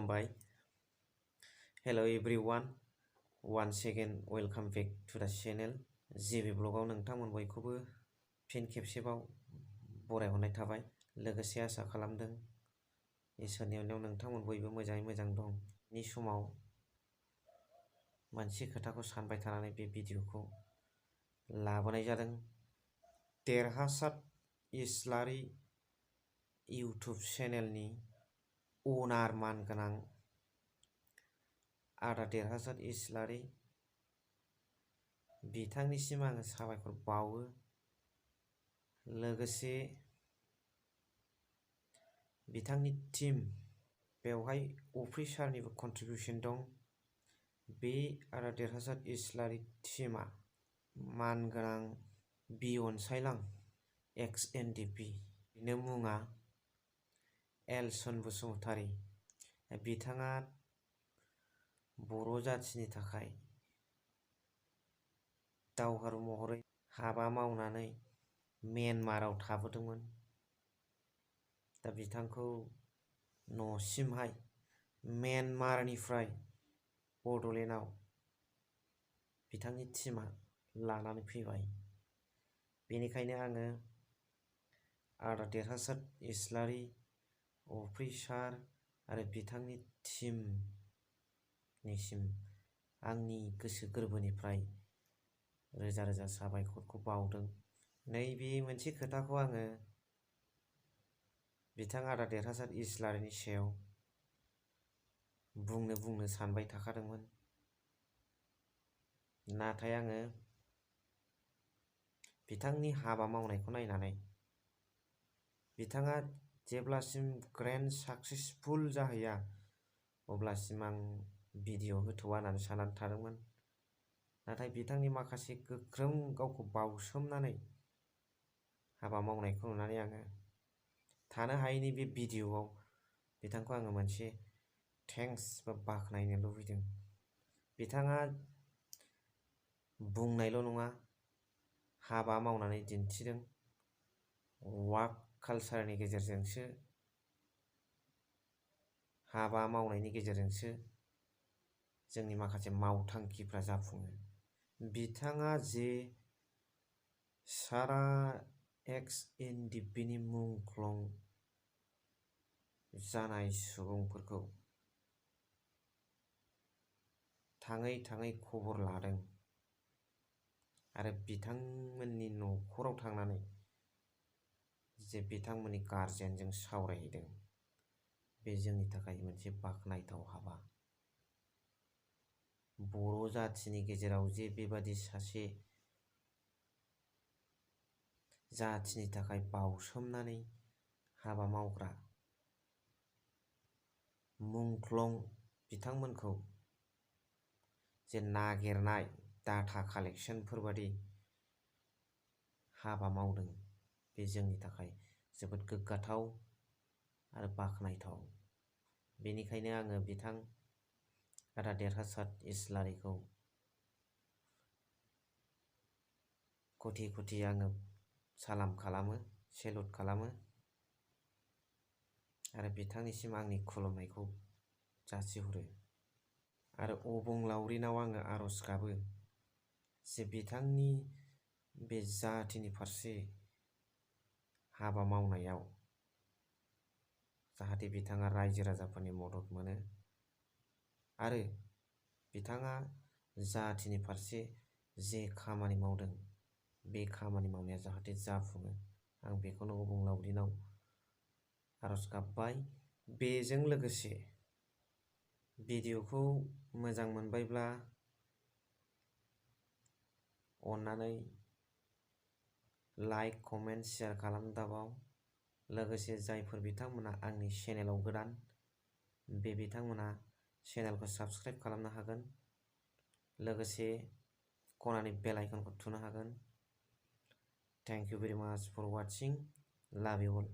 खुलुमबाय। Hello everyone, once again welcome back to the channel. JB ब्लगाव नोंथांमोन बयखौबो फिन खेबसेबाव बरायहरनाय थाबाय। लोगोसे आसा खालामदों इसोरनि अननायाव नोंथांमोन बयबो मोजाङै मोजां दं। नि समाव मोनसे खोथाखौ सानबाय थानानै बे भिडिअखौ लाबोनाय जादों। देरहासात इस्लारि इउटुब चेनेलनि अनार मानगोनां आदा देरहासात इस्लारि बिथांनिसिम आङो साबायखर बावो। लोगोसे बिथांनि टीम बेवहाय अफिसारनिबो कन्ट्रिबिउसन दं। बे आदा देरहासात इस्लारि टीमा मानगोनां बि अनसायलां XNDP बिनो मुङा एलसन बसुमतारी। बिथाङा बर' जाथिनि थाखाय दावहारु महरै हाबा मावनानै म्यानमाराव थाबोदोंमोन। दा बिथांखौ न'सिमहाय म्यानमारनिफ्राय बड'लेण्डआव बिथांनि टीमा लानानै फैबाय। बेनिखायनो आङो आदा देरहासात इस्लारि अफिसार आरो बिथांनि टीमनिसिम आंनि गोसो गोरबोनिफ्राय रोजा रोजा साबायखरखौ बावदों। नैबे मोनसे खोथाखौ आङो बिथां आदा देरहासात इस्लारिनि सायाव बुंनो सानबाय थाखादोंमोन। नाथाय आङो बिथांनि हाबा मावनायखौ नायनानै बिथाङा जेब्लासिम ग्रेन्ड साक्सेसफुल जाहैया अब्लासिम आं भिडिअ होथ'आ होननानै साननानै थादोंमोन। नाथाय बिथांनि माखासे गोख्रों गावखौ बावसोमनानै हाबा मावनायखौ नुनानै आङो थानो हायैनि बे भिडिअआव बिथांखौ आङो मोनसे थेंक्स बा बाख्नायनो लुबैदों। बिथाङा बुंनायल' नङा, हाबा मावनानै दिन्थिदों। वाक कालचारनि गेजेरजोंसो हाबा मावनायनि गेजेरजोंसो जोंनि माखासे मावथांखिफ्रा जाफुङो। बिथाङा जे सारा XNDPनि मुंख्लं जानाय सुबुंफोरखौ थाङै थाङै खबर लादों आरो बिथांमोननि न'खराव थांनानै जे बिथांमोननि गारजेनजों सावरायहैदों, बे जोंनि थाखाय मोनसे बाख्नायथाव हाबा। बर' जाथिनि गेजेराव जे बेबादि सासे जाथिनि थाखाय बावसोमनानै हाबा मावग्रा मुंख्लं बिथांमोनखौ जे नागिरनाय डाटा कालेक्शनफोरबादि हाबा मावदों, बे जोंनि थाखाय जोबोद गोग्गाथाव आरो बाख्नायथाव। बेनिखायनो आङो बिथां आदा देरहासात इस्लारिखौ कथि कथि आङो सालाम खालामो, सेलुट खालामो आरो बिथांनिसिम आंनि खुलुमनायखौ जासिहरो। आरो अबंलावरिनाव आङो आर'ज गाबो जे बिथांनि बे जाथिनि फारसे हाबा मावनायाव जाहाथे बिथाङा रायजो राजाफोरनि मदद मोनो आरो बिथाङा जाथिनि फारसे जे खामानि मावदों, बे खामानि मावनाया जाहाथे जाफुङो। आं बेखौनो अबंलावरिनाव आर'ज गाबबाय। बेजों लोगोसे भिडिअखौ मोजां मोनबायब्ला अन्नानै लाइक, कमेन्ट, शेयार खालामनो दाबाव। लोगोसे जायफोर बिथांमोना आंनि चेनेलाव गोदान, बे बिथांमोना चेनेलखौ साबस्क्राइब खालामनो हागोन। लोगोसे खनानि बेल आइकनखौ थुनो हागोन। थेंक इउ भेरि माच फर वाचिं। लाभ इउ अल।